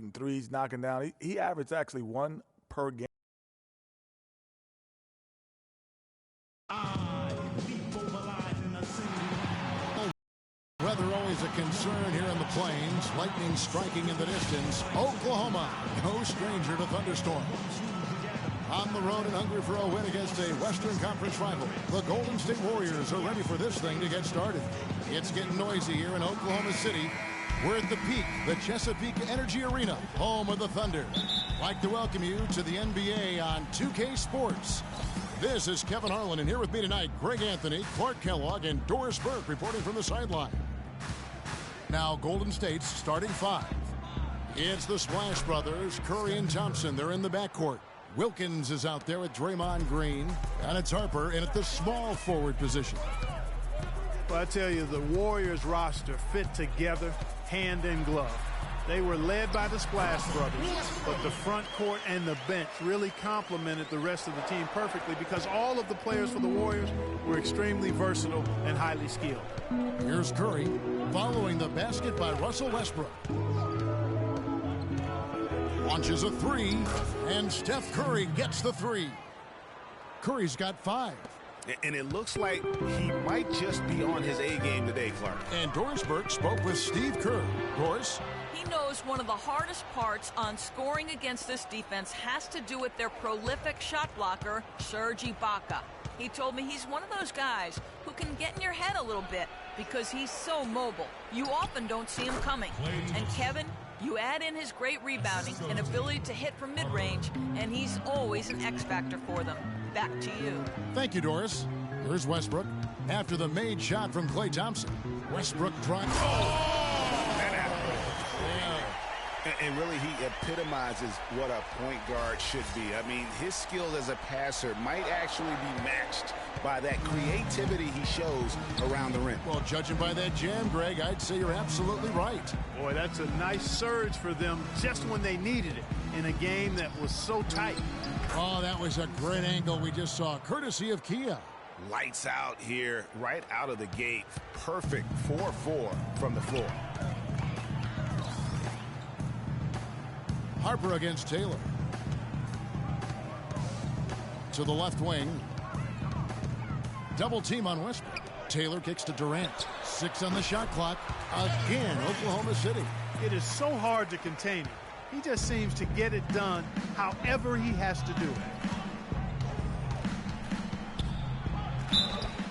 shooting threes, knocking down. He averaged actually 1 per game. Weather always a concern here in the Plains. Lightning striking in the distance. Oklahoma, no stranger to thunderstorms. On the road and hungry for a win against a Western Conference rival, the Golden State Warriors are ready for this thing to get started. It's getting noisy here in Oklahoma City. We're at the peak, the Chesapeake Energy Arena, home of the Thunder. I'd like to welcome you to the NBA on 2K Sports. This is Kevin Harlan, and here with me tonight, Greg Anthony, Clark Kellogg, and Doris Burke reporting from the sideline. Now, Golden State's starting 5. It's the Splash Brothers, Curry and Thompson. They're in the backcourt. Wilkins is out there with Draymond Green, and it's Harper in at the small forward position. Well, I tell you, the Warriors roster fit together hand in glove. They were led by the Splash Brothers, but the front court and the bench really complemented the rest of the team perfectly because all of the players for the Warriors were extremely versatile and highly skilled. Here's Curry following the basket by Russell Westbrook. Launches a 3, and Steph Curry gets the 3. Curry's got 5. And it looks like he might just be on his A game today, Clark. And Doris Burke spoke with Steve Kerr. Doris? He knows one of the hardest parts on scoring against this defense has to do with their prolific shot blocker, Serge Ibaka. He told me he's one of those guys who can get in your head a little bit because he's so mobile. You often don't see him coming. And Kevin, you add in his great rebounding and ability to hit from mid-range, and he's always an X-factor for them. Back to you. Thank you, Doris. Here's Westbrook after the made shot from Klay Thompson. Westbrook drives. And really, he epitomizes what a point guard should be. I mean, his skill as a passer might actually be matched by that creativity he shows around the rim. Well, judging by that jam, Greg, I'd say you're absolutely right. Boy, that's a nice surge for them just when they needed it in a game that was so tight. Oh, that was a great angle we just saw, courtesy of Kia. Lights out here, right out of the gate. Perfect 4-4 from the floor. Harper against Taylor. To the left wing. Double team on Westbrook. Taylor kicks to Durant. 6 on the shot clock. Again, Oklahoma City. It is so hard to contain him. He just seems to get it done however he has to do it.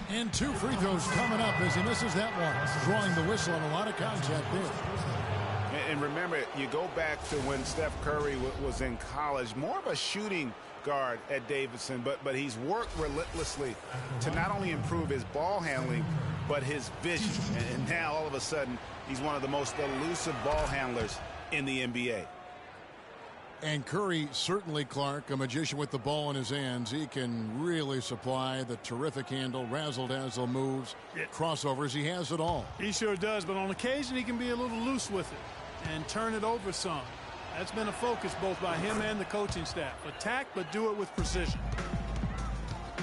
And 2 free throws coming up as he misses that one. Drawing the whistle on a lot of contact there. And remember, you go back to when Steph Curry was in college, more of a shooting guard at Davidson, but he's worked relentlessly to not only improve his ball handling, but his vision. And now, all of a sudden, he's one of the most elusive ball handlers in the NBA. And Curry, certainly, Clark, a magician with the ball in his hands. He can really supply the terrific handle, razzle-dazzle moves, crossovers. He has it all. He sure does, but on occasion he can be a little loose with it and turn it over some. That's been a focus both by him and the coaching staff. Attack, but do it with precision.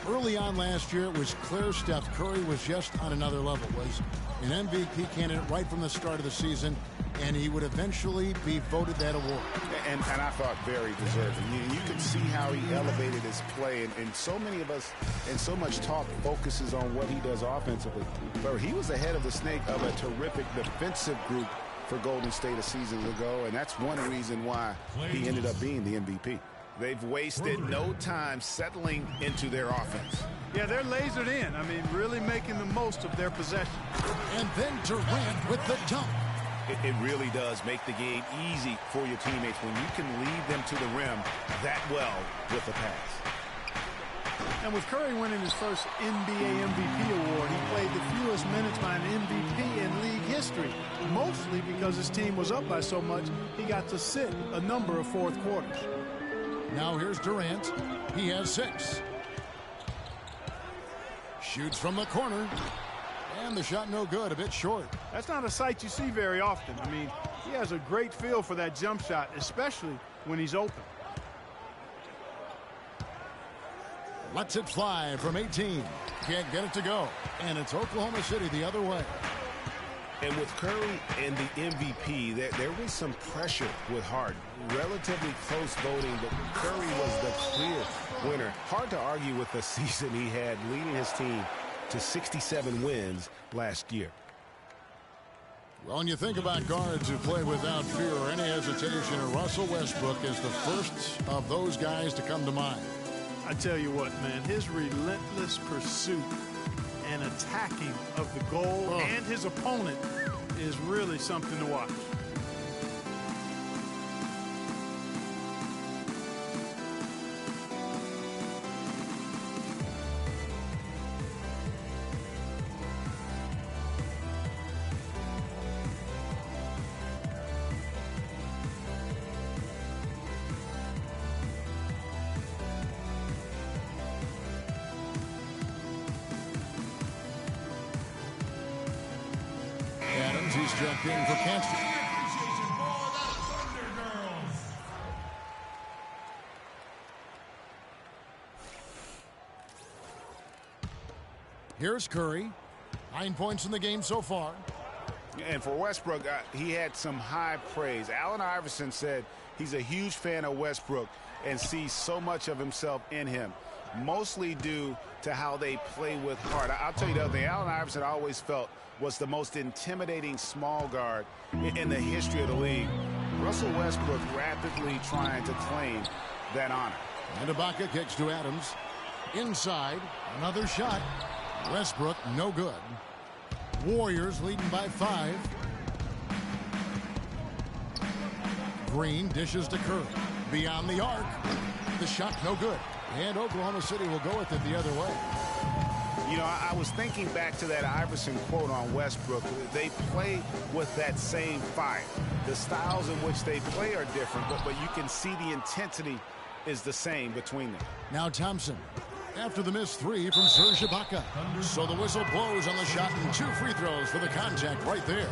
Early on last year, it was clear Steph Curry was just on another level. Was an MVP candidate right from the start of the season, and he would eventually be voted that award. And I thought very deserving. You can see how he elevated his play, and so many of us, and so much talk focuses on what he does offensively. But he was ahead of the snake of a terrific defensive group for Golden State a season ago, and that's one reason why he ended up being the MVP. They've wasted no time settling into their offense. Yeah, they're lasered in. I mean, really making the most of their possession. And then Durant with the dunk. It really does make the game easy for your teammates when you can lead them to the rim that well with the pass. And with Curry winning his first NBA MVP award, he played the fewest minutes by an MVP in league history, mostly because his team was up by so much he got to sit a number of fourth quarters. Now here's Durant. He has 6. Shoots from the corner. And the shot no good, a bit short. That's not a sight you see very often. I mean, he has a great feel for that jump shot, especially when he's open. Lets it fly from 18. Can't get it to go. And it's Oklahoma City the other way. And with Curry and the MVP, there was some pressure with Harden. Relatively close voting, but Curry was the clear winner. Hard to argue with the season he had, leading his team to 67 wins last year. Well, when you think about guards who play without fear or any hesitation, Russell Westbrook is the first of those guys to come to mind. I tell you what, man, his relentless pursuit and attacking of the goal and his opponent is really something to watch. He's jumped in for Kansas. Here's Curry. 9 points in the game so far. And for Westbrook, he had some high praise. Allen Iverson said he's a huge fan of Westbrook and sees so much of himself in him, mostly due to how they play with heart. I'll tell you the other thing, Allen Iverson always felt was the most intimidating small guard in the history of the league. Russell Westbrook rapidly trying to claim that honor. And Ibaka kicks to Adams. Inside, another shot. Westbrook, no good. Warriors leading by 5. Green dishes to Curry. Beyond the arc. The shot, no good. And Oklahoma City will go with it the other way. You know, I was thinking back to that Iverson quote on Westbrook. They play with that same fire. The styles in which they play are different, but you can see the intensity is the same between them. Now Thompson, after the missed 3 from Serge Ibaka. So the whistle blows on the shot and 2 free throws for the contact right there.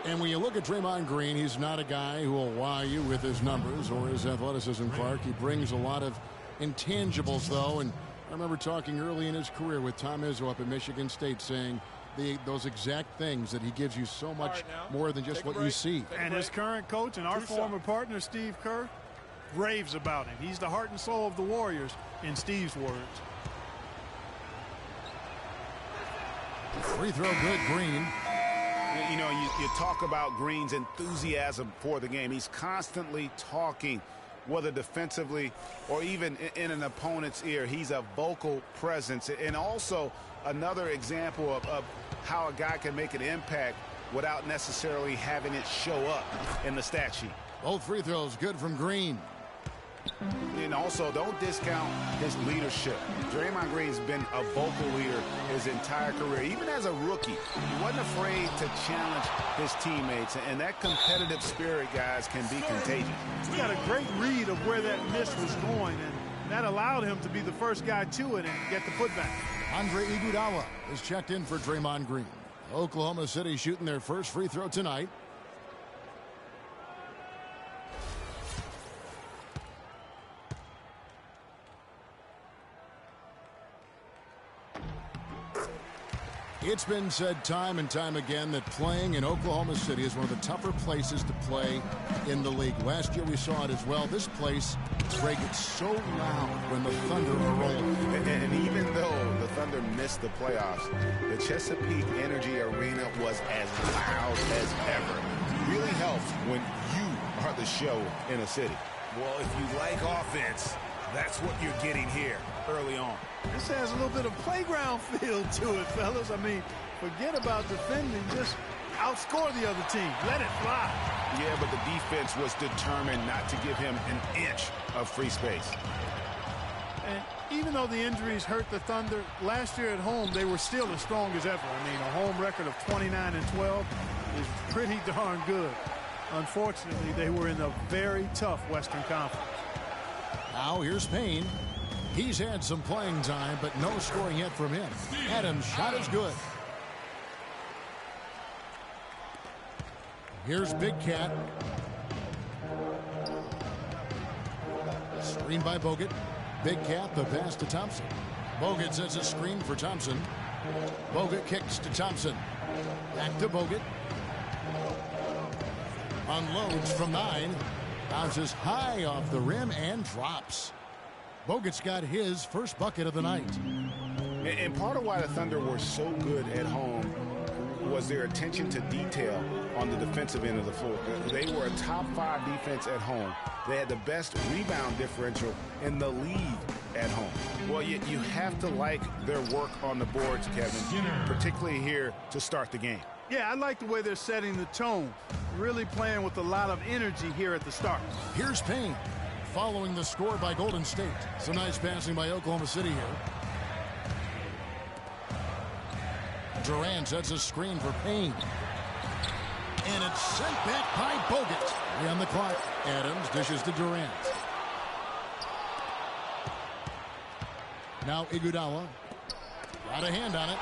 And when you look at Draymond Green, he's not a guy who will wow you with his numbers or his athleticism, Clark. He brings a lot of intangibles, though, and I remember talking early in his career with Tom Izzo up at Michigan State saying those exact things, that he gives you so much more than just what you see. And his current coach and our former partner, Steve Kerr, raves about him. He's the heart and soul of the Warriors, in Steve's words. Free throw good, Green. You know, you talk about Green's enthusiasm for the game. He's constantly talking, whether defensively or even in an opponent's ear. He's a vocal presence. And also another example of how a guy can make an impact without necessarily having it show up in the stat sheet. Both free throws good from Green. And also, don't discount his leadership. Draymond Green's been a vocal leader his entire career. Even as a rookie, he wasn't afraid to challenge his teammates. And that competitive spirit, guys, can be contagious. He got a great read of where that miss was going, and that allowed him to be the first guy to it and get the putback. Andre Iguodala is checked in for Draymond Green. Oklahoma City shooting their first free throw tonight. It's been said time and time again that playing in Oklahoma City is one of the tougher places to play in the league. Last year we saw it as well. This place, Greg, gets so loud when the Thunder are rolling. And even though the Thunder missed the playoffs, the Chesapeake Energy Arena was as loud as ever. Really helps when you are the show in a city. Well, if you like offense, that's what you're getting here early on. This has a little bit of playground feel to it, fellas. I mean, forget about defending. Just outscore the other team. Let it fly. Yeah, but the defense was determined not to give him an inch of free space. And even though the injuries hurt the Thunder, last year at home, they were still as strong as ever. I mean, a home record of 29-12 is pretty darn good. Unfortunately, they were in a very tough Western Conference. Now here's Payne. He's had some playing time, but no scoring yet from him. Adams' shot is good. Here's Big Cat. Screen by Bogut. Big Cat, the pass to Thompson. Bogut sets a screen for Thompson. Bogut kicks to Thompson. Back to Bogut. Unloads from 9. Bounces high off the rim and drops. Bogut's got his first bucket of the night. And part of why the Thunder were so good at home was their attention to detail on the defensive end of the floor. They were a top 5 defense at home. They had the best rebound differential in the league at home. Well, you have to like their work on the boards, Kevin, particularly here to start the game. Yeah, I like the way they're setting the tone. Really playing with a lot of energy here at the start. Here's Payne following the score by Golden State. Some nice passing by Oklahoma City here. Durant sets a screen for Payne. And it's sent back by Bogut. 3 on the clock. Adams dishes to Durant. Now Iguodala. Got a hand on it.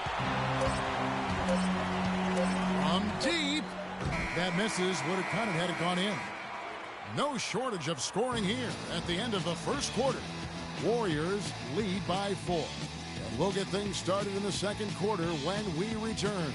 From deep. That misses. Would have counted had it gone in. No shortage of scoring here at the end of the first quarter. Warriors lead by 4. And we'll get things started in the second quarter when we return.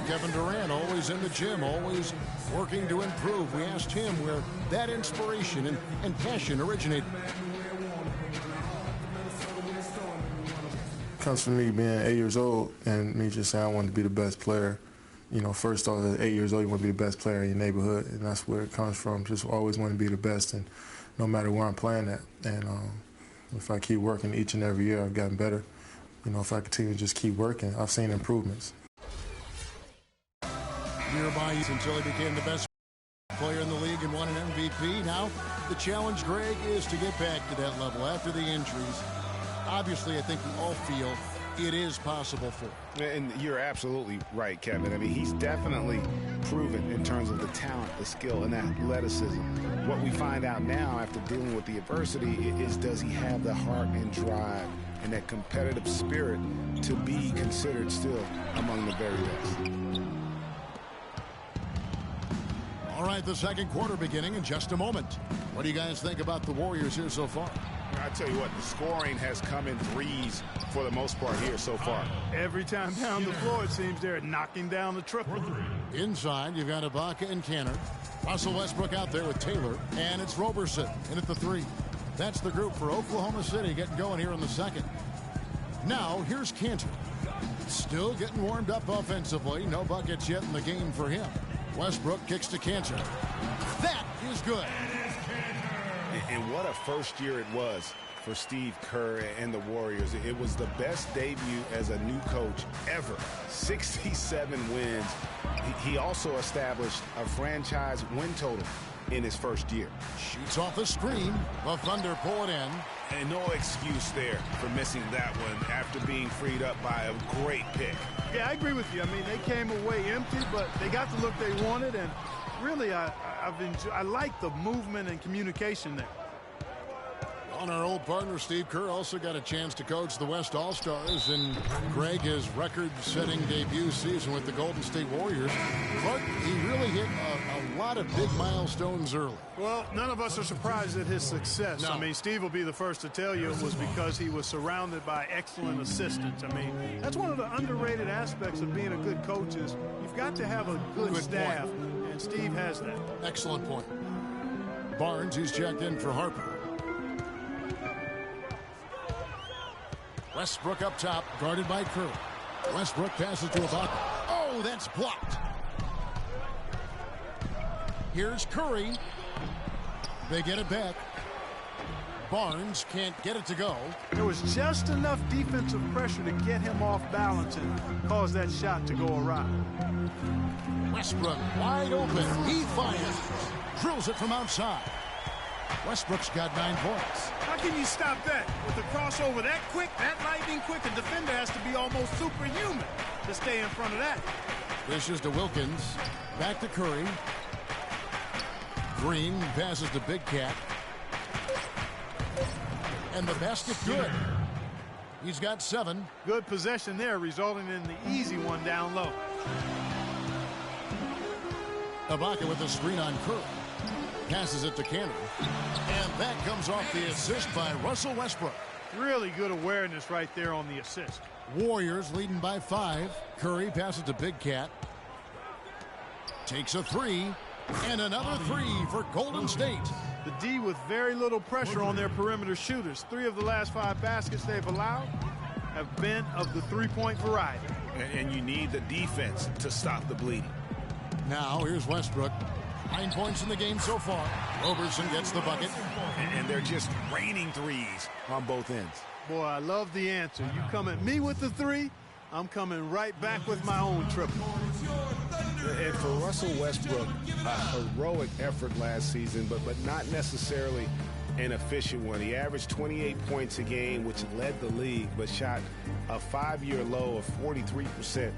Kevin Durant always in the gym, always working to improve. We asked him where that inspiration and passion originated. Comes from me being 8 years old and me just saying I wanted to be the best player. You know, first off, at 8 years old, you want to be the best player in your neighborhood, and that's where it comes from. Just always want to be the best, and no matter where I'm playing at. And if I keep working each and every year, I've gotten better. You know, if I continue to just keep working, I've seen improvements. Nearby until he became the best player in the league and won an MVP. Now the challenge, Greg, is to get back to that level after the injuries. Obviously, I think we all feel it is possible for him. And you're absolutely right, Kevin. I mean, he's definitely proven in terms of the talent, the skill, and athleticism. What we find out now after dealing with the adversity is, does he have the heart and drive and that competitive spirit to be considered still among the very best? All right, the second quarter beginning in just a moment. What do you guys think about the Warriors here so far? I tell you what, the scoring has come in threes for the most part here so far. Every time down the floor, it seems they're knocking down the triple. Inside, you've got Ibaka and Canner. Russell Westbrook out there with Taylor. And it's Roberson in at the 3. That's the group for Oklahoma City getting going here in the second. Now, here's Cantor. Still getting warmed up offensively. No buckets yet in the game for him. Westbrook kicks to Cantor. That is good. And what a first year it was for Steve Kerr and the Warriors. It was the best debut as a new coach ever. 67 wins. He also established a franchise win total in his first year. Shoots off the screen. The Thunder pull it in. And no excuse there for missing that one after being freed up by a great pick. Yeah, I agree with you. I mean, they came away empty, but they got the look they wanted, and really, I like the movement and communication there. On our old partner, Steve Kerr, also got a chance to coach the West All-Stars, and Greg, his record-setting debut season with the Golden State Warriors. But he really hit a lot of big milestones early. Well, none of us are surprised at his success. No. I mean, Steve will be the first to tell you it was because he was surrounded by excellent assistants. I mean, that's one of the underrated aspects of being a good coach is you've got to have a good staff, and Steve has that. Excellent point. Barnes, he's checked in for Harper. Westbrook up top, guarded by Kerr. Westbrook passes to Ibaka. Oh, that's blocked. Here's Curry. They get it back. Barnes can't get it to go. There was just enough defensive pressure to get him off balance and cause that shot to go awry. Westbrook wide open. He fires. Drills it from outside. Westbrook's got 9 points. How can you stop that? With the crossover that quick, that lightning quick, a defender has to be almost superhuman to stay in front of that. Dishes to Wilkins. Back to Curry. Green passes to Big Cat. And the basket good. He's got 7. Good possession there, resulting in the easy one down low. Ibaka with the screen on Curry. Passes it to Cannon. And that comes off the assist by Russell Westbrook. Really good awareness right there on the assist. Warriors leading by 5. Curry passes to Big Cat. Takes a 3. And another 3 for Golden State. The D with very little pressure on their perimeter shooters. 3 of the last 5 baskets they've allowed have been of the three-point variety. And you need the defense to stop the bleeding. Now here's Westbrook. 9 points in the game so far. Roberson gets the bucket. And they're just raining threes on both ends. Boy, I love the answer. You come at me with the 3, I'm coming right back with my own triple. And for Russell Westbrook, a heroic effort last season, but not necessarily an efficient one. He averaged 28 points a game, which led the league, but shot a 5-year low of 43%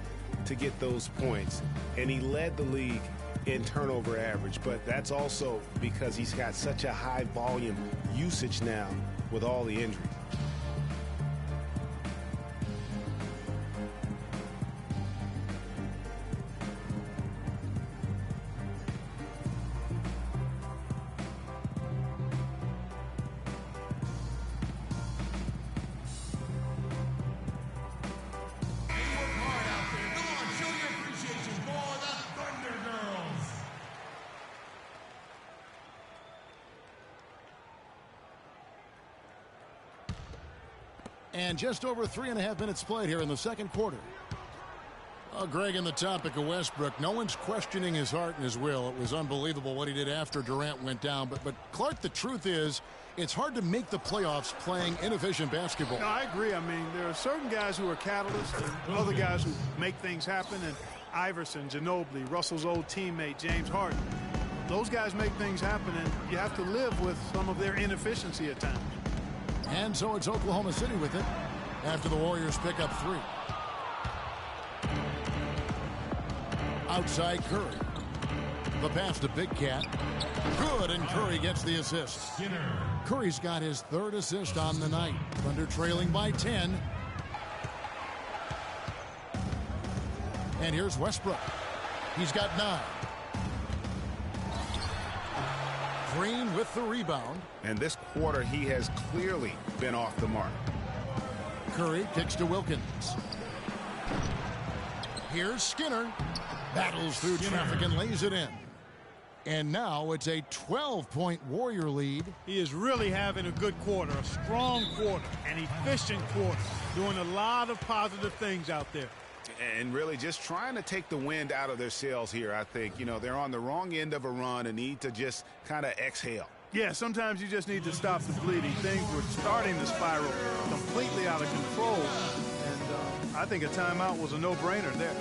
to get those points. And he led the league in turnover average, but that's also because he's got such a high volume usage now with all the injuries. And just over 3.5 minutes played here in the second quarter. Well, Greg, in the topic of Westbrook, no one's questioning his heart and his will. It was unbelievable what he did after Durant went down. But Clark, the truth is, it's hard to make the playoffs playing inefficient basketball. No, I agree. I mean, there are certain guys who are catalysts and other guys who make things happen. And Iverson, Ginobili, Russell's old teammate, James Harden. Those guys make things happen, and you have to live with some of their inefficiency at times. And so it's Oklahoma City with it after the Warriors pick up 3. Outside Curry. The pass to Big Cat. Good, and Curry gets the assist. Curry's got his 3rd assist on the night. Thunder trailing by 10. And here's Westbrook. He's got 9. Green with the rebound. And this quarter, he has clearly been off the mark. Curry kicks to Wilkins. Here's Skinner. Battles through traffic and lays it in. And now it's a 12-point Warrior lead. He is really having a good quarter, a strong quarter, an efficient quarter, doing a lot of positive things out there. And really just trying to take the wind out of their sails here, I think. You know, they're on the wrong end of a run and need to just kind of exhale. Yeah, sometimes you just need to stop the bleeding. Things were starting to spiral completely out of control. And I think a timeout was a no-brainer there.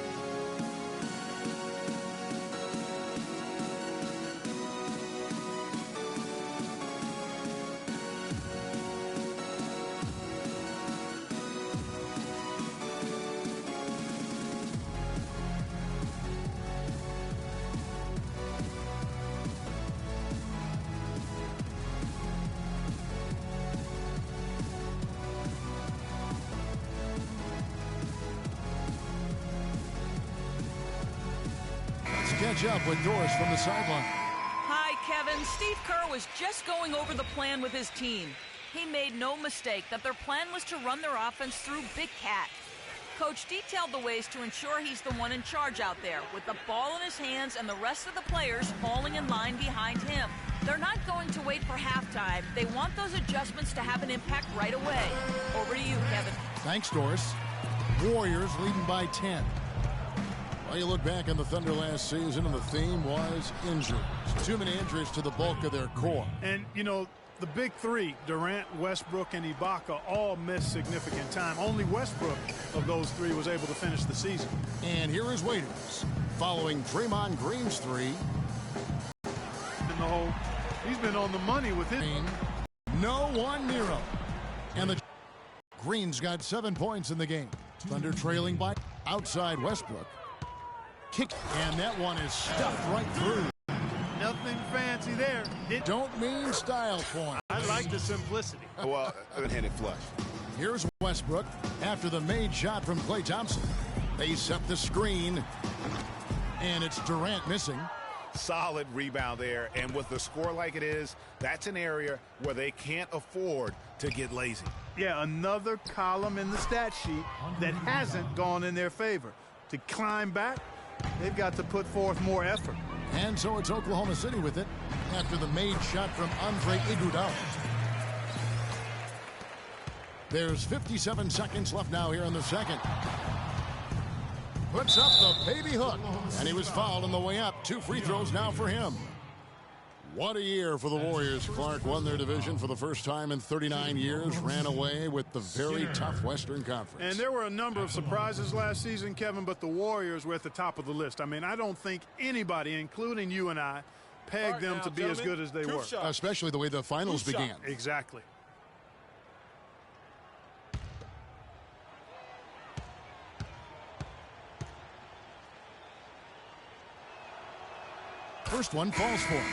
Catch up with Doris from the sideline. Hi, Kevin. Steve Kerr was just going over the plan with his team. He made no mistake that their plan was to run their offense through Big Cat. Coach detailed the ways to ensure he's the one in charge out there, with the ball in his hands and the rest of the players falling in line behind him. They're not going to wait for halftime. They want those adjustments to have an impact right away. Over to you, Kevin. Thanks, Doris. Warriors leading by 10. Well, you look back on the Thunder last season, and the theme was injuries. Too many injuries to the bulk of their core. And, you know, the big 3, Durant, Westbrook, and Ibaka, all missed significant time. Only Westbrook of those 3 was able to finish the season. And here is Waiters following Draymond Green's 3. In the hole, he's been on the money with it. No one near him. And the Green's got 7 points in the game. Thunder trailing by outside Westbrook. Kick, and that one is stuffed right through. Nothing fancy there. Don't mean style point. I like the simplicity. Well, hit it flush. Here's Westbrook after the made shot from Klay Thompson. They set the screen, and it's Durant missing. Solid rebound there, and with the score like it is, that's an area where they can't afford to get lazy. Yeah, another column in the stat sheet that hasn't gone in their favor. To climb back, they've got to put forth more effort. And so it's Oklahoma City with it after the made shot from Andre Iguodala. There's 57 seconds left now here in the second. Puts up the baby hook, and he was fouled on the way up. 2 free throws now for him. What a year for the Warriors. Clark won their division for the first time in 39 years, ran away with the very tough Western Conference. And there were a number of surprises last season, Kevin, but the Warriors were at the top of the list. I mean, I don't think anybody, including you and I, pegged them to be as good as they were. Especially the way the finals began. Exactly. First one falls for him.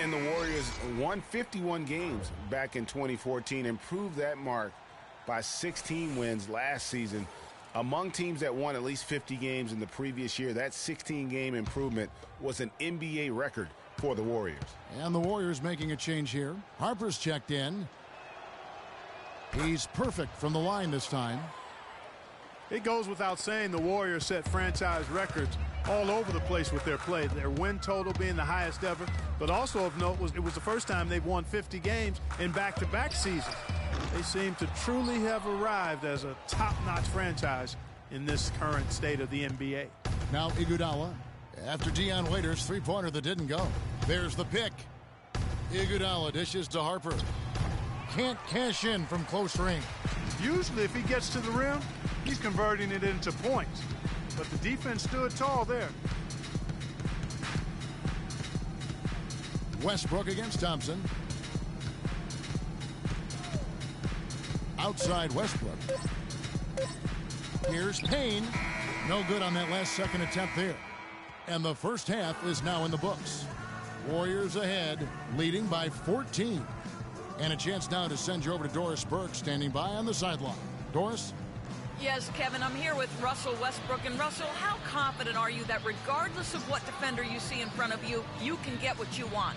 And the Warriors won 51 games back in 2014, improved that mark by 16 wins last season. Among teams that won at least 50 games in the previous year, that 16-game improvement was an NBA record for the Warriors. And the Warriors making a change here. Harper's checked in. He's perfect from the line this time. It goes without saying the Warriors set franchise records all over the place with their play. Their win total being the highest ever, but also of note was it was the first time they've won 50 games in back-to-back seasons. They seem to truly have arrived as a top-notch franchise in this current state of the NBA. Now Iguodala after Dion Waiters' three-pointer that didn't go. There's the pick. Iguodala dishes to Harper. Can't cash in from close range. Usually if he gets to the rim, he's converting it into points. But the defense stood tall there. Westbrook against Thompson. Outside Westbrook. Here's Payne. No good on that last second attempt there. And the first half is now in the books. Warriors ahead, leading by 14. And a chance now to send you over to Doris Burke, standing by on the sideline. Doris? Yes, Kevin, I'm here with Russell Westbrook. And Russell, how confident are you that regardless of what defender you see in front of you, you can get what you want?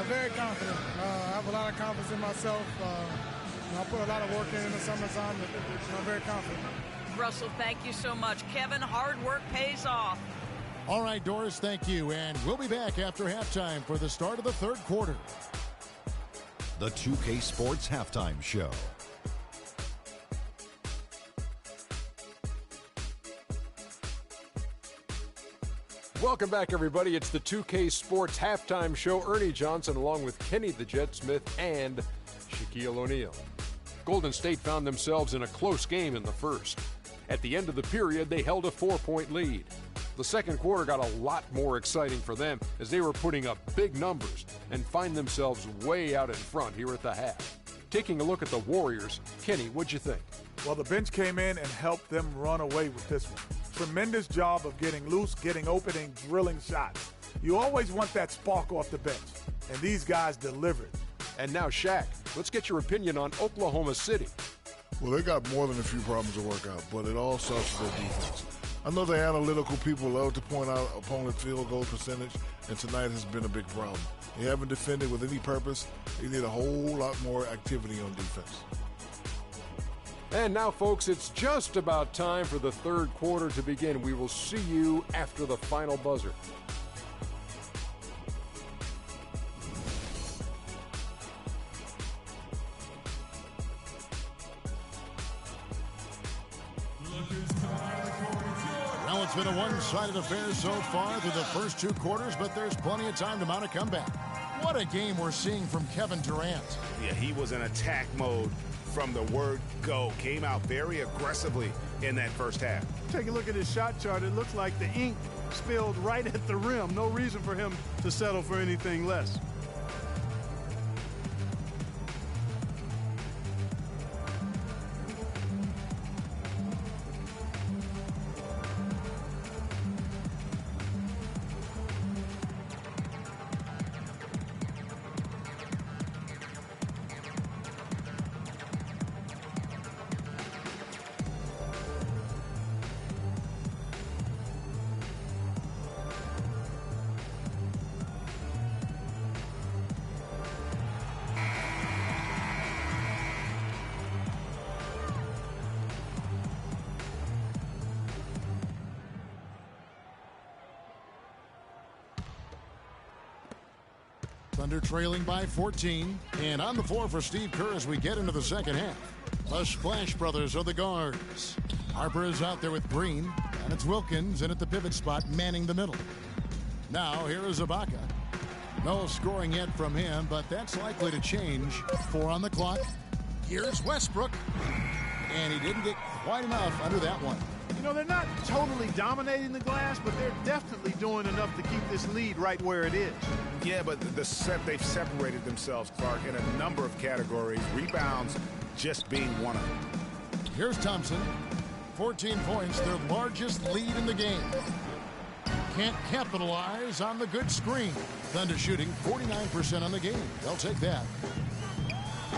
Very confident. I have a lot of confidence in myself. I put a lot of work in the summertime. I'm very confident. Russell, thank you so much. Kevin, hard work pays off. All right, Doris, thank you. And we'll be back after halftime for the start of the third quarter. The 2K Sports Halftime Show. Welcome back, everybody. It's the 2K Sports Halftime Show. Ernie Johnson along with Kenny the Jet Smith and Shaquille O'Neal. Golden State found themselves in a close game in the first. At the end of the period, they held a 4-point lead. The second quarter got a lot more exciting for them as they were putting up big numbers and find themselves way out in front here at the half. Taking a look at the Warriors, Kenny, what'd you think? Well, the bench came in and helped them run away with this one. Tremendous job of getting loose, getting open, and drilling shots. You always want that spark off the bench, and these guys delivered. And now, Shaq, let's get your opinion on Oklahoma City. Well, they got more than a few problems to work out, but it all starts with their defense. I know the analytical people love to point out opponent field goal percentage, and tonight has been a big problem. They haven't defended with any purpose. They need a whole lot more activity on defense. And now, folks, it's just about time for the third quarter to begin. We will see you after the final buzzer. Well, it's been a one-sided affair so far through the first two quarters, but there's plenty of time to mount a comeback. What a game we're seeing from Kevin Durant. Yeah, he was in attack mode from the word go. Came out very aggressively in that first half. Take a look at his shot chart. It looks like the ink spilled right at the rim. No reason for him to settle for anything less. Thunder trailing by 14. And on the floor for Steve Kerr as we get into the second half. The Splash Brothers are the guards. Harper is out there with Green, and it's Wilkins in at the pivot spot manning the middle. Now here is Ibaka. No scoring yet from him, but that's likely to change. 4 on the clock. Here's Westbrook. And he didn't get quite enough under that one. You know, they're not totally dominating the glass, but they're definitely doing enough to keep this lead right where it is. Yeah, but they've separated themselves, Clark, in a number of categories. Rebounds just being one of them. Here's Thompson. 14 points, their largest lead in the game. Can't capitalize on the good screen. Thunder shooting 49% on the game. They'll take that.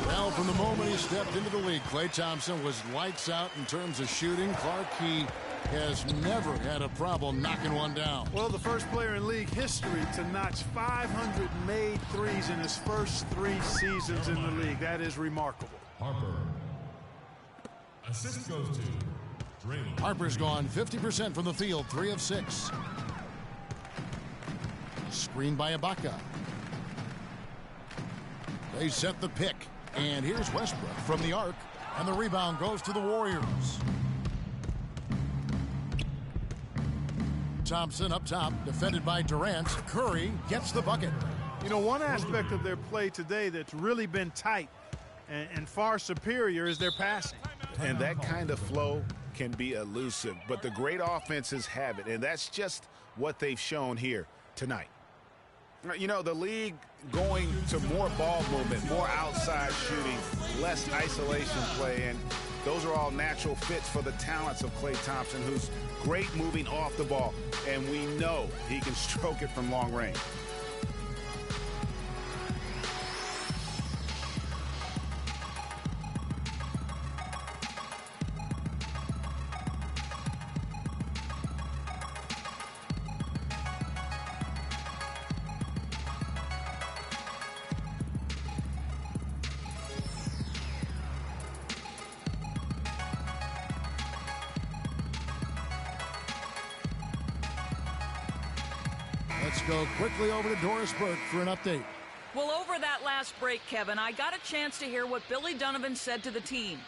Well, from the moment he stepped into the league, Klay Thompson was lights out in terms of shooting. Clark, he has never had a problem knocking one down. Well, the first player in league history to notch 500 made threes in his first 3 seasons in the league. That is remarkable. Harper. Assist goes to Draymond. Harper's gone 50% from the field, 3 of 6. Screen by Ibaka. They set the pick. And here's Westbrook from the arc. And the rebound goes to the Warriors. Thompson up top, defended by Durant. Curry gets the bucket. You know, one aspect of their play today that's really been tight and far superior is their passing. And that kind of flow can be elusive, but the great offenses have it, and that's just what they've shown here tonight. You know, the league going to more ball movement, more outside shooting, less isolation play, and those are all natural fits for the talents of Klay Thompson, who's great moving off the ball, and we know he can stroke it from long range. Let's go quickly over to Doris Burke for an update. Well, over that last break, Kevin, I got a chance to hear what Billy Donovan said to the team.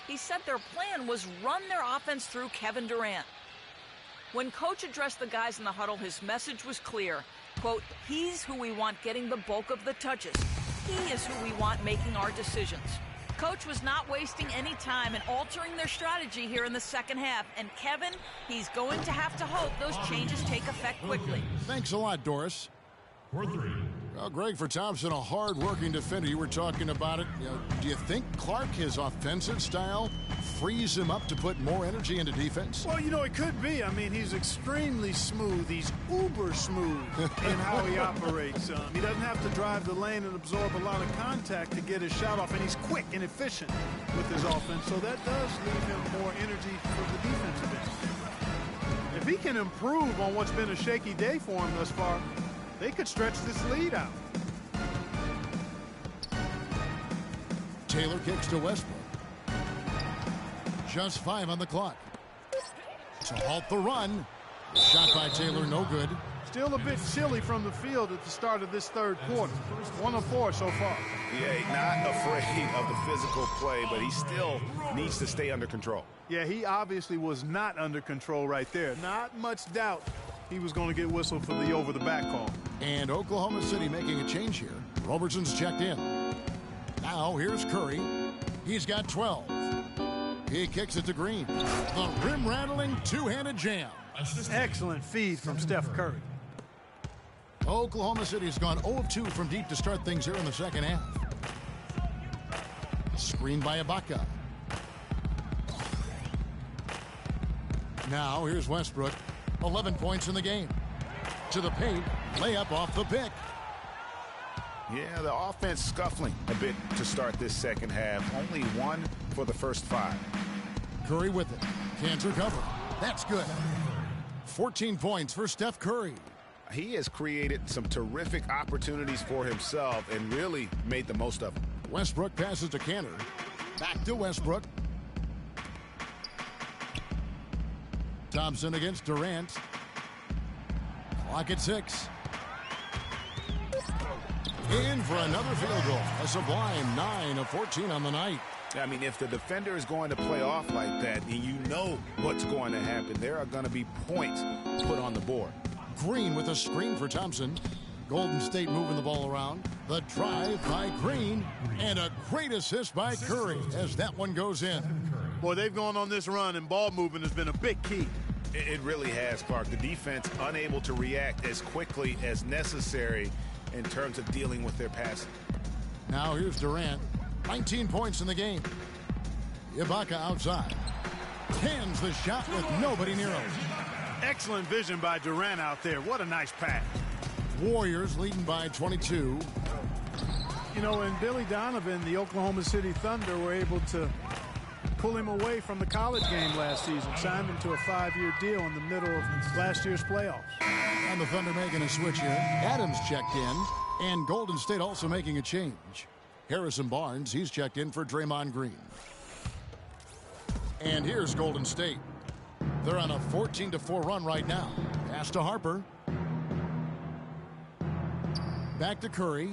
He said their plan was run their offense through Kevin Durant. When Coach addressed the guys in the huddle, his message was clear. Quote, he's who we want getting the bulk of the touches. He is who we want making our decisions. Coach was not wasting any time in altering their strategy here in the second half. And Kevin, he's going to have to hope those changes take effect quickly. Thanks a lot, Doris. 4-3. Well, Greg, for Thompson, a hard-working defender. You were talking about it. Do you think Clark, his offensive style, frees him up to put more energy into defense? Well, you know, it could be. I mean, he's extremely smooth. He's uber smooth in how he operates. He doesn't have to drive the lane and absorb a lot of contact to get his shot off, and he's quick and efficient with his offense. So that does leave him more energy for the defensive end. If he can improve on what's been a shaky day for him thus far, they could stretch this lead out. Taylor kicks to Westbrook. Just 5 on the clock. To halt the run. Shot by Taylor, no good. Still a bit chilly from the field at the start of this third quarter. 1 of 4 so far. Yeah, not afraid of the physical play, but he still needs to stay under control. Yeah, he obviously was not under control right there. Not much doubt he was going to get whistled for the over-the-back call. And Oklahoma City making a change here. Robertson's checked in. Now here's Curry. He's got 12. He kicks it to Green. The rim-rattling two-handed jam. Excellent feed from Steph Curry. Oklahoma City's gone 0 of 2 from deep to start things here in the second half. Screen by Ibaka. Now here's Westbrook. 11 points in the game. To the paint. Layup off the pick. Yeah, the offense scuffling a bit to start this second half. Only 1 for the first 5. Curry with it. Can't recover. That's good. 14 points for Steph Curry. He has created some terrific opportunities for himself and really made the most of them. Westbrook passes to Cantor. Back to Westbrook. Thompson against Durant. Clock at 6. In for another field goal. A sublime 9 of 14 on the night. I mean, if the defender is going to play off like that, and you know what's going to happen, there are going to be points put on the board. Green with a screen for Thompson. Golden State moving the ball around. The drive by Green. And a great assist by Curry as that one goes in. Boy, they've gone on this run, and ball movement has been a big key. It really has, Clark. The defense unable to react as quickly as necessary in terms of dealing with their passing. Now here's Durant. 19 points in the game. Ibaka outside. Tans the shot with nobody near him. Excellent vision by Durant out there. What a nice pass. Warriors leading by 22. You know, and Billy Donovan, the Oklahoma City Thunder, were able to pull him away from the college game last season, signed him to a 5-year deal in the middle of last year's playoffs. And the Thunder making a switch here. Adams checked in, and Golden State also making a change. Harrison Barnes, he's checked in for Draymond Green. And here's Golden State. They're on a 14-4 run right now. Pass to Harper. Back to Curry.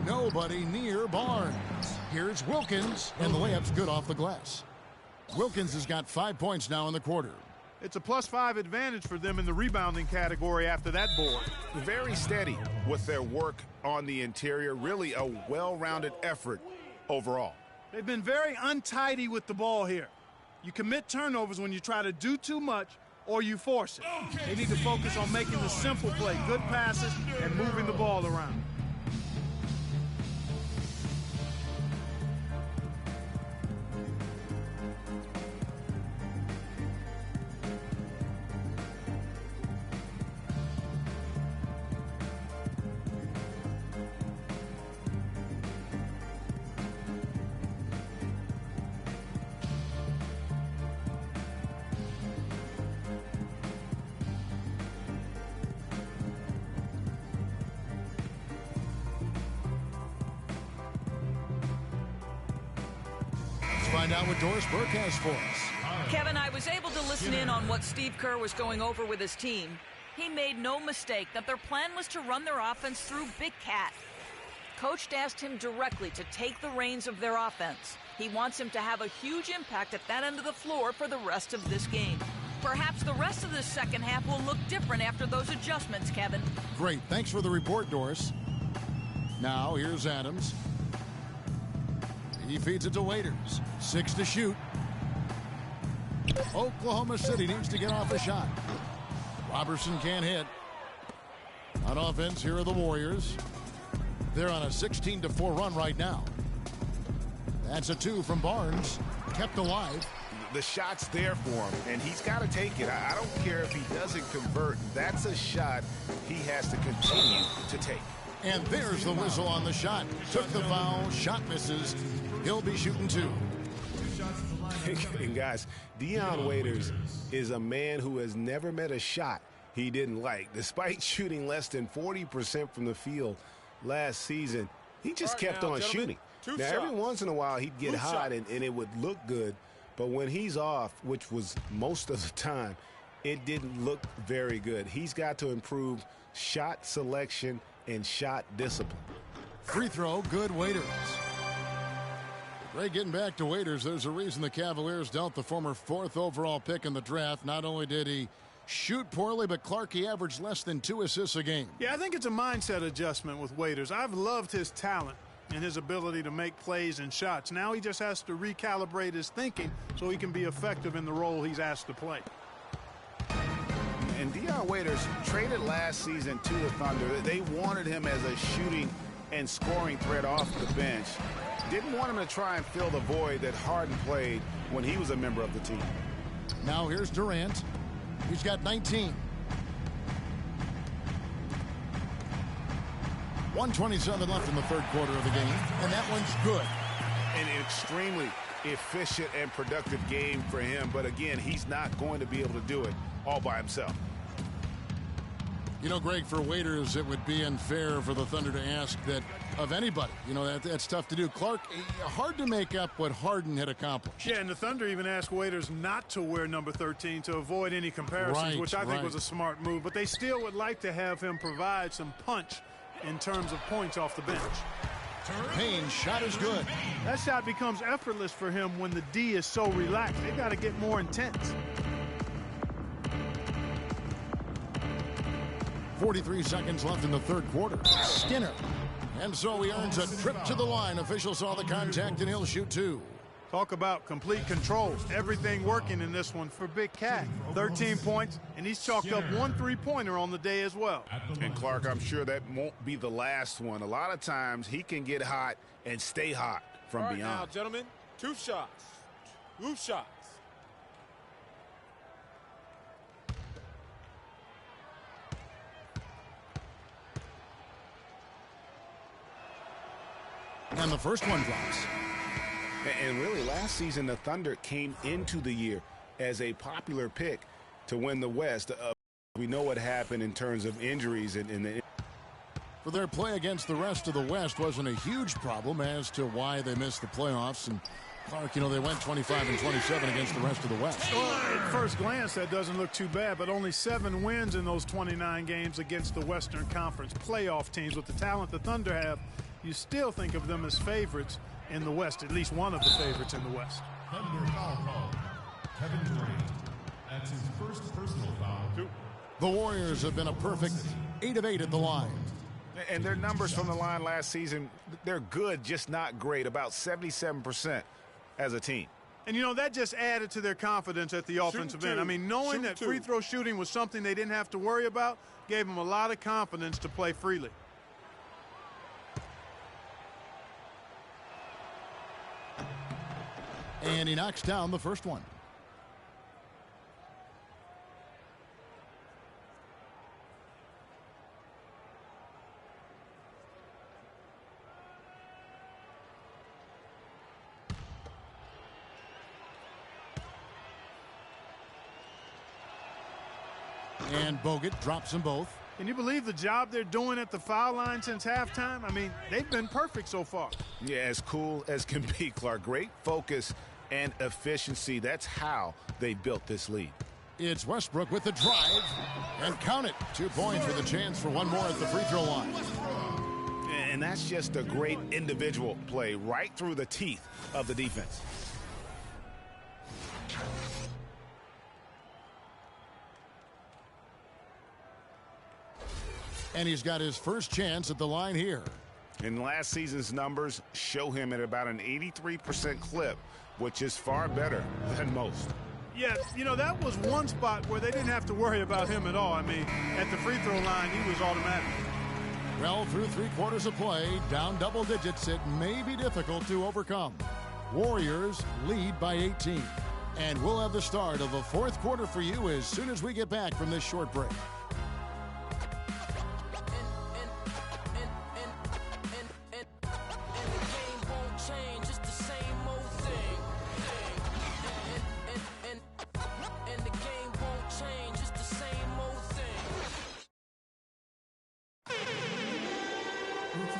Nobody near Barnes. Here's Wilkins, and the layup's good off the glass. Wilkins has got 5 points now in the quarter. It's a +5 advantage for them in the rebounding category after that board. Very steady with their work on the interior. Really a well-rounded effort overall. They've been very untidy with the ball here. You commit turnovers when you try to do too much or you force it. They need to focus on making the simple play, good passes, and moving the ball around. Find out what Doris Burke has for us. Kevin, I was able to listen in on what Steve Kerr was going over with his team. He made no mistake that their plan was to run their offense through Big Cat. Coach asked him directly to take the reins of their offense. He wants him to have a huge impact at that end of the floor for the rest of this game. Perhaps the rest of the second half will look different after those adjustments, Kevin. Great. Thanks for the report, Doris. Now, here's Adams. He feeds it to Waiters. 6 to shoot. Oklahoma City needs to get off a shot. Robertson can't hit. On offense, here are the Warriors. They're on a 16-4 run right now. That's a 2 from Barnes. Kept alive. The shot's there for him, and he's got to take it. I don't care if he doesn't convert. That's a shot he has to continue to take. And there's the whistle on the shot. Took the foul. Shot misses. He'll be shooting 2. And guys, Dion Waiters is a man who has never met a shot he didn't like. Despite shooting less than 40% from the field last season, he just kept on shooting. Now, every once in a while, he'd get hot and it would look good. But when he's off, which was most of the time, it didn't look very good. He's got to improve shot selection and shot discipline. Free throw, good. Waiters. Ray, getting back to Waiters, there's a reason the Cavaliers dealt the former 4th overall pick in the draft. Not only did he shoot poorly, but Clark, he averaged less than 2 assists a game. Yeah, I think it's a mindset adjustment with Waiters. I've loved his talent and his ability to make plays and shots. Now he just has to recalibrate his thinking so he can be effective in the role he's asked to play. And Dion Waiters traded last season to the Thunder. They wanted him as a shooting and scoring threat off the bench. Didn't want him to try and fill the void that Harden played when he was a member of the team. Now here's Durant. He's got 19. 1:27 left in the third quarter of the game, and that one's good. An extremely efficient and productive game for him, but again, he's not going to be able to do it all by himself. You know, Greg, for Waiters, it would be unfair for the Thunder to ask that of anybody. You know, that's tough to do. Clark, hard to make up what Harden had accomplished. Yeah, and the Thunder even asked Waiters not to wear number 13 to avoid any comparisons, which I think was a smart move. But they still would like to have him provide some punch in terms of points off the bench. Payne's shot is good. That shot becomes effortless for him when the D is so relaxed. They got to get more intense. 43 seconds left in the third quarter. Skinner. And so he earns a trip to the line. Officials saw the contact, and he'll shoot two. Talk about complete control. Everything working in this one for Big Cat. 13 points, and he's chalked up 1 3-pointer on the day as well. And Clark, I'm sure that won't be the last one. A lot of times he can get hot and stay hot from All right, beyond. now, gentlemen, 2 shots. 2 shots. And the first one drops. And really, last season, the Thunder came into the year as a popular pick to win the West. We know what happened in terms of injuries. For their play against the rest of the West wasn't a huge problem as to why they missed the playoffs. And Clark, they went 25 and 27 against the rest of the West. Well, at first glance, that doesn't look too bad, but only 7 wins in those 29 games against the Western Conference playoff teams. With the talent the Thunder have, you still think of them as favorites in the West, at least one of the favorites in the West. Thunder foul call. Kevin Durant. That's his first personal foul. 2. The Warriors have been a perfect 8 of 8 at the line. And their numbers from the line last season, they're good, just not great, about 77% as a team. And, that just added to their confidence at the offensive end. I mean, knowing that free throw shooting was something they didn't have to worry about gave them a lot of confidence to play freely. And he knocks down the first one. And Bogut drops them both. Can you believe the job they're doing at the foul line since halftime? I mean, they've been perfect so far. Yeah, as cool as can be, Clark. Great focus and efficiency. That's how they built this lead. It's Westbrook with the drive. And count it. 2 points with a chance for one more at the free throw line. And that's just a great individual play right through the teeth of the defense. And he's got his first chance at the line here. And last season's numbers show him at about an 83% clip, which is far better than most. Yeah, that was one spot where they didn't have to worry about him at all. I mean, at the free throw line, he was automatic. Well, through 3 quarters of play, down double digits, it may be difficult to overcome. Warriors lead by 18. And we'll have the start of the fourth quarter for you as soon as we get back from this short break.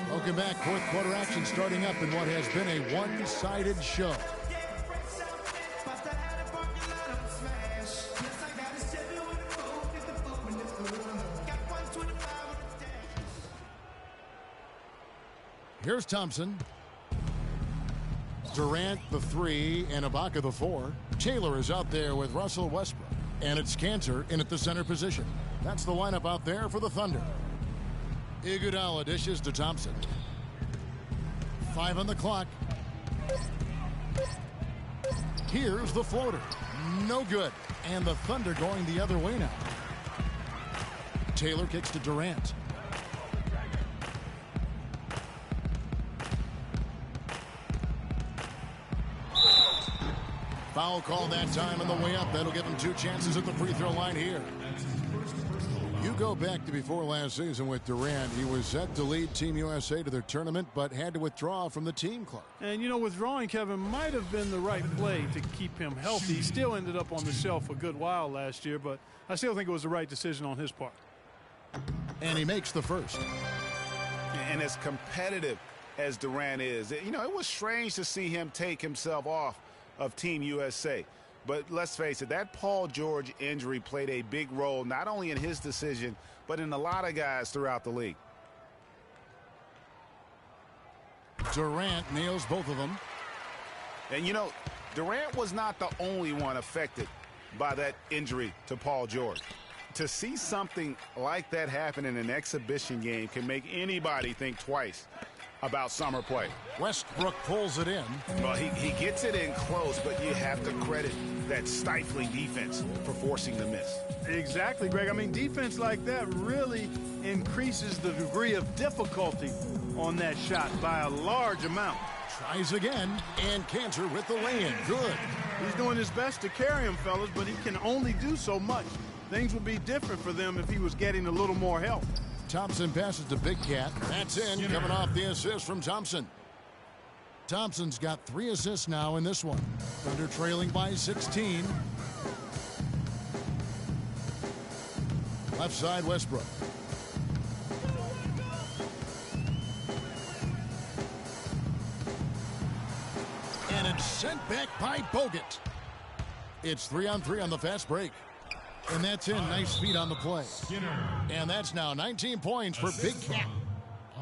Welcome back. Fourth quarter action starting up in what has been a one-sided show. Here's Thompson. Durant the 3 and Ibaka the 4. Taylor is out there with Russell Westbrook. And it's Cantor in at the center position. That's the lineup out there for the Thunder. Iguodala dishes to Thompson. 5 on the clock. Here's the floater. No good. And the Thunder going the other way now. Taylor kicks to Durant. Foul call that time on the way up. That'll give him 2 chances at the free throw line here. You go back to before last season with Durant. He was set to lead Team USA to their tournament, but had to withdraw from the team, Clark. And, withdrawing Kevin might have been the right play to keep him healthy. He still ended up on the shelf a good while last year, but I still think it was the right decision on his part. And he makes the first. And as competitive as Durant is, it was strange to see him take himself off of Team USA. But let's face it, that Paul George injury played a big role, not only in his decision, but in a lot of guys throughout the league. Durant nails both of them. And, you know, Durant was not the only one affected by that injury to Paul George. To see something like that happen in an exhibition game can make anybody think twice about summer play. Westbrook pulls it in. Well, he gets it in close, but you have to credit that stifling defense for forcing the miss. Exactly, Greg. I mean, defense like that really increases the degree of difficulty on that shot by a large amount. Tries again, and Cantor with the lay-in. Good. He's doing his best to carry him, fellas, but he can only do so much. Things would be different for them if he was getting a little more help. Thompson passes to Big Cat. That's in, coming off the assist from Thompson. Thompson's got 3 assists now in this one. Thunder trailing by 16. Left side, Westbrook. And it's sent back by Bogut. It's 3-on-3 on the fast break. And that's in. Nice feet on the play. And that's now 19 points for Big Cat.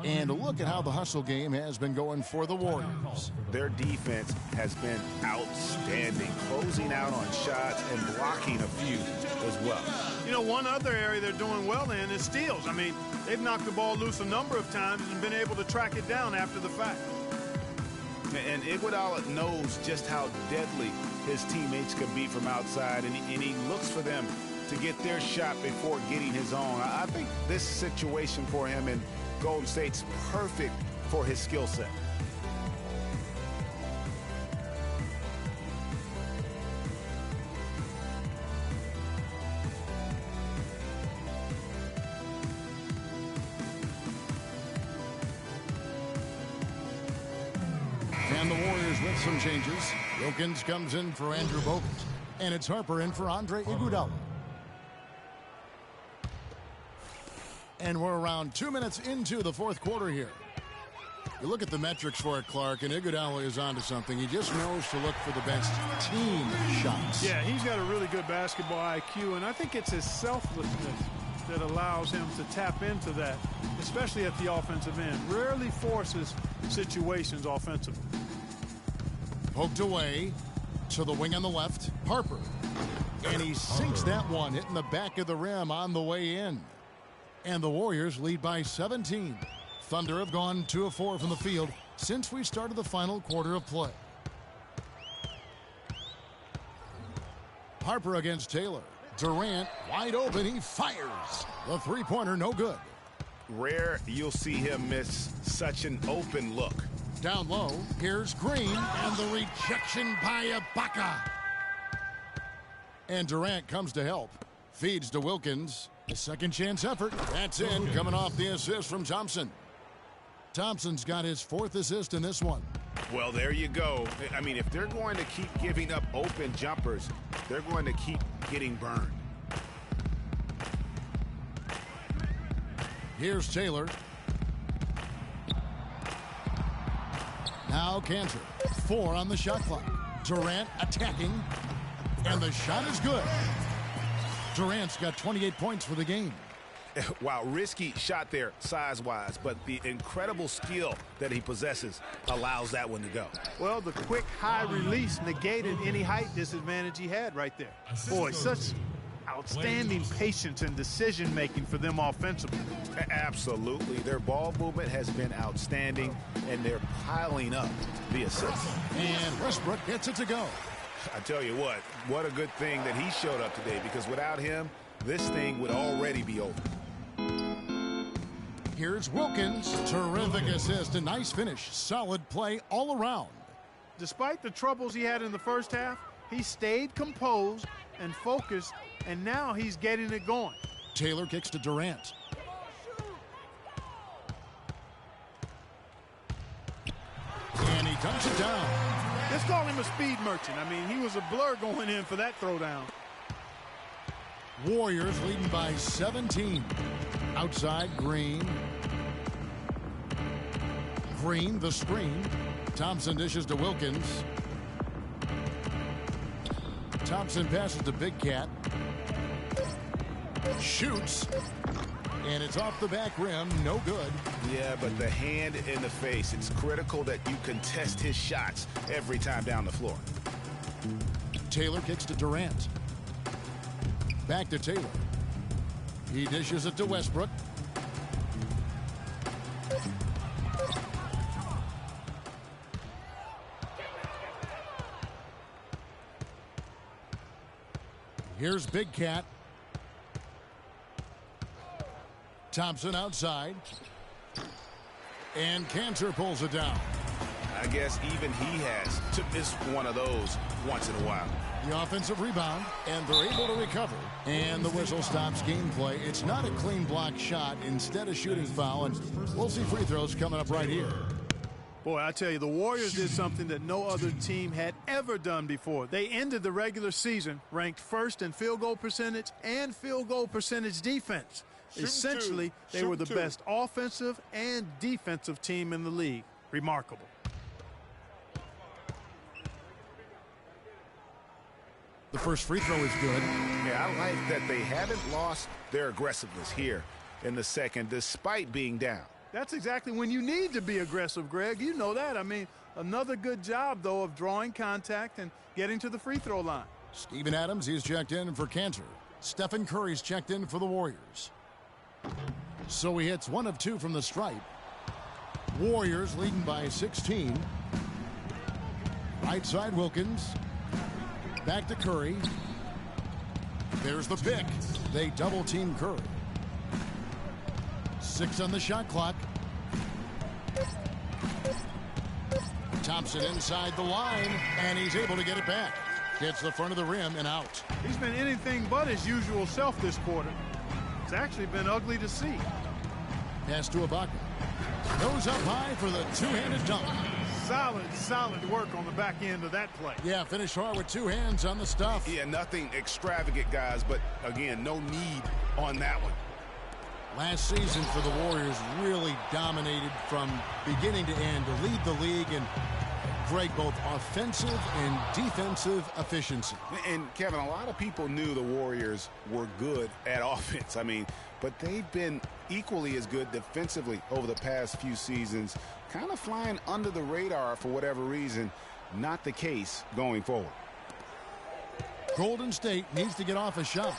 And look at how the hustle game has been going for the Warriors. Their defense has been outstanding, closing out on shots and blocking a few as well. You know, one other area they're doing well in is steals. I mean, they've knocked the ball loose a number of times and been able to track it down after the fact. And Iguodala knows just how deadly his teammates can be from outside, and he looks for them to get their shot before getting his own. I think this situation for him in Golden State's perfect for his skill set. And the Warriors with some changes. Wilkins comes in for Andrew Bogut. And it's Harper in for Andre Iguodala. And we're around 2 minutes into the fourth quarter here. You look at the metrics for it, Clark, and Iguodala is onto something. He just knows to look for the best team shots. Yeah, he's got a really good basketball IQ, and I think it's his selflessness that allows him to tap into that, especially at the offensive end. Rarely forces situations offensively. Poked away to the wing on the left. Harper. And he sinks that one, hitting the back of the rim on the way in. And the Warriors lead by 17. Thunder have gone 2 of 4 from the field since we started the final quarter of play. Harper against Taylor. Durant wide open. He fires. The three-pointer no good. Rare you'll see him miss such an open look. Down low. Here's Green. And the rejection by Ibaka. And Durant comes to help. Feeds to Wilkins. A second chance effort. That's in. Coming off the assist from Thompson. Thompson's got his 4th assist in this one. Well, there you go. I mean, if they're going to keep giving up open jumpers, they're going to keep getting burned. Here's Taylor. Now Cantor. 4 on the shot clock. Durant attacking. And the shot is good. Durant's got 28 points for the game. Wow, risky shot there size-wise, but the incredible skill that he possesses allows that one to go. Well, the quick high release negated any height disadvantage he had right there. Boy, such outstanding patience and decision-making for them offensively. Absolutely. Their ball movement has been outstanding, and they're piling up the assists. And Westbrook gets it to go. I tell you what a good thing that he showed up today, because without him, this thing would already be over. Here's Wilkins. Terrific assist. A nice finish. Solid play all around. Despite the troubles he had in the first half, he stayed composed and focused, and now he's getting it going. Taylor kicks to Durant. And he dunks it down. Let's call him a speed merchant. I mean, he was a blur going in for that throwdown. Warriors leading by 17. Outside, Green. Green, the screen. Thompson dishes to Wilkins. Thompson passes to Big Cat. Shoots. And it's off the back rim, no good. Yeah, but the hand in the face, it's critical that you contest his shots every time down the floor. Taylor kicks to Durant. Back to Taylor. He dishes it to Westbrook. Here's Big Cat. Thompson outside. And Cantor pulls it down. I guess even he has to miss one of those once in a while. The offensive rebound, and they're able to recover. And the whistle stops gameplay. It's not a clean block shot, instead a shooting foul, and we'll see free throws coming up right here. Boy, I tell you, the Warriors did something that no other team had ever done before. They ended the regular season ranked first in field goal percentage and field goal percentage defense. Essentially, they were the best offensive and defensive team in the league. Remarkable. The first free throw is good. Yeah, I like that they haven't lost their aggressiveness here in the second, despite being down. That's exactly when you need to be aggressive, Greg. You know that. I mean, another good job, though, of drawing contact and getting to the free throw line. Steven Adams, he's checked in for Cantor. Stephen Curry's checked in for the Warriors. So he hits 1 of 2 from the stripe. Warriors leading by 16. Right side Wilkins. Back to Curry. There's the pick. They double team Curry. 6 on the shot clock. Thompson inside the line, and he's able to get it back. Hits the front of the rim and out. He's been anything but his usual self this quarter. It's actually been ugly to see. Pass to Ibaka. Goes up high for the two-handed dunk. Solid work on the back end of that play. Yeah, finish hard with 2 hands on the stuff. Yeah, nothing extravagant, guys, but again, no need on that one. Last season for the Warriors really dominated from beginning to end to lead the league in, Greg, both offensive and defensive efficiency. And Kevin, a lot of people knew the Warriors were good at offense. I mean, but they've been equally as good defensively over the past few seasons, kind of flying under the radar for whatever reason. Not the case going forward. Golden State needs to get off a shot.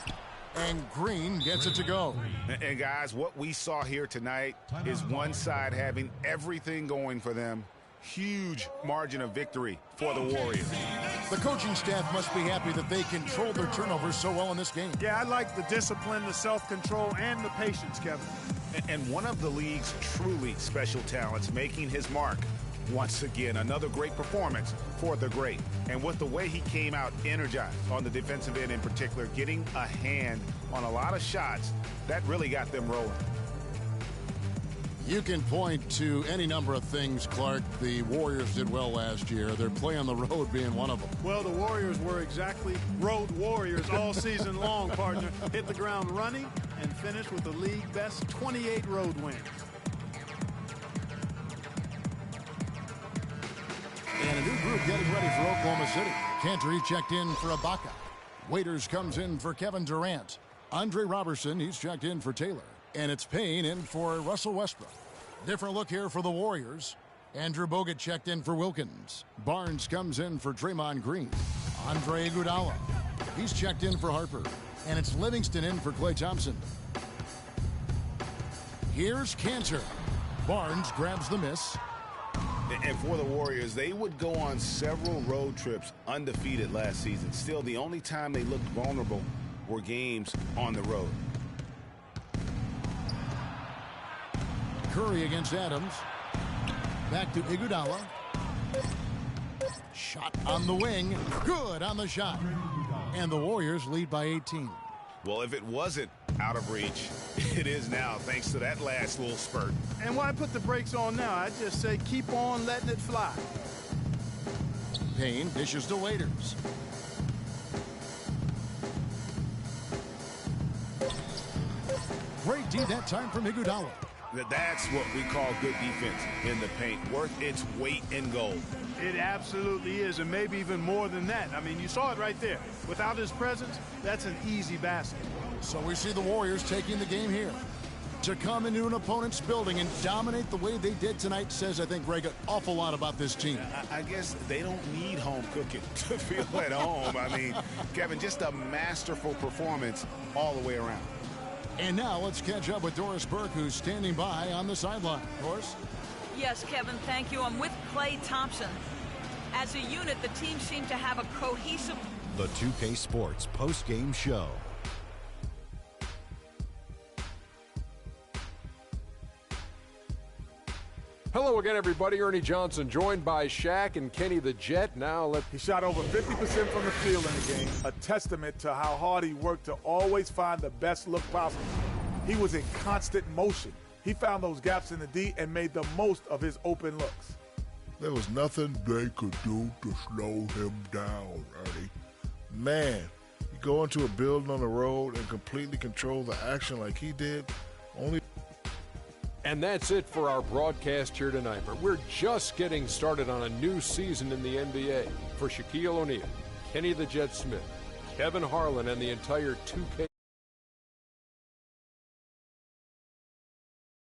And Green gets it to go. And guys, what we saw here tonight is one side having everything going for them. Huge margin of victory for the Warriors. The coaching staff must be happy that they controlled their turnovers so well in this game. Yeah, I like the discipline, the self-control, and the patience, Kevin. And one of the league's truly special talents making his mark. Once again, another great performance for the great. And with the way he came out energized on the defensive end in particular, getting a hand on a lot of shots, that really got them rolling. You can point to any number of things, Clark, the Warriors did well last year. Their play on the road being one of them. Well, the Warriors were exactly road warriors all season long, partner. Hit the ground running and finished with the league best 28 road wins. And a new group getting ready for Oklahoma City. Cantor checked in for Ibaka. Waiters comes in for Kevin Durant. Andre Robertson, he's checked in for Taylor. And it's Payne in for Russell Westbrook. Different look here for the Warriors. Andrew Bogut checked in for Wilkins. Barnes comes in for Draymond Green. Andre Iguodala, he's checked in for Harper. And it's Livingston in for Klay Thompson. Here's Cantor. Barnes grabs the miss. And for the Warriors, they would go on several road trips undefeated last season. Still, the only time they looked vulnerable were games on the road. Curry against Adams. Back to Iguodala. Shot on the wing. Good on the shot. And the Warriors lead by 18. Well, if it wasn't out of reach, it is now, thanks to that last little spurt. And why put the brakes on now? I just say keep on letting it fly. Payne dishes to Waiters. Great D that time from Iguodala. That's what we call good defense in the paint. Worth its weight in gold. It absolutely is, and maybe even more than that. I mean, you saw it right there. Without his presence, that's an easy basket. So we see the Warriors taking the game here. To come into an opponent's building and dominate the way they did tonight says, I think, Greg, an awful lot about this team. I guess they don't need home cooking to feel at home. I mean, Kevin, just a masterful performance all the way around. And now let's catch up with Doris Burke, who's standing by on the sideline. Doris? Yes, Kevin, thank you. I'm with Klay Thompson. As a unit, the team seemed to have a cohesive... The 2K Sports post-game show. Hello again, everybody. Ernie Johnson joined by Shaq and Kenny the Jet. He shot over 50% from the field in the game, a testament to how hard he worked to always find the best look possible. He was in constant motion. He found those gaps in the D and made the most of his open looks. There was nothing they could do to slow him down, Ernie. Man, you go into a building on the road and completely control the action like he did, only... And that's it for our broadcast here tonight. But we're just getting started on a new season in the NBA. For Shaquille O'Neal, Kenny the Jet Smith, Kevin Harlan, and the entire 2K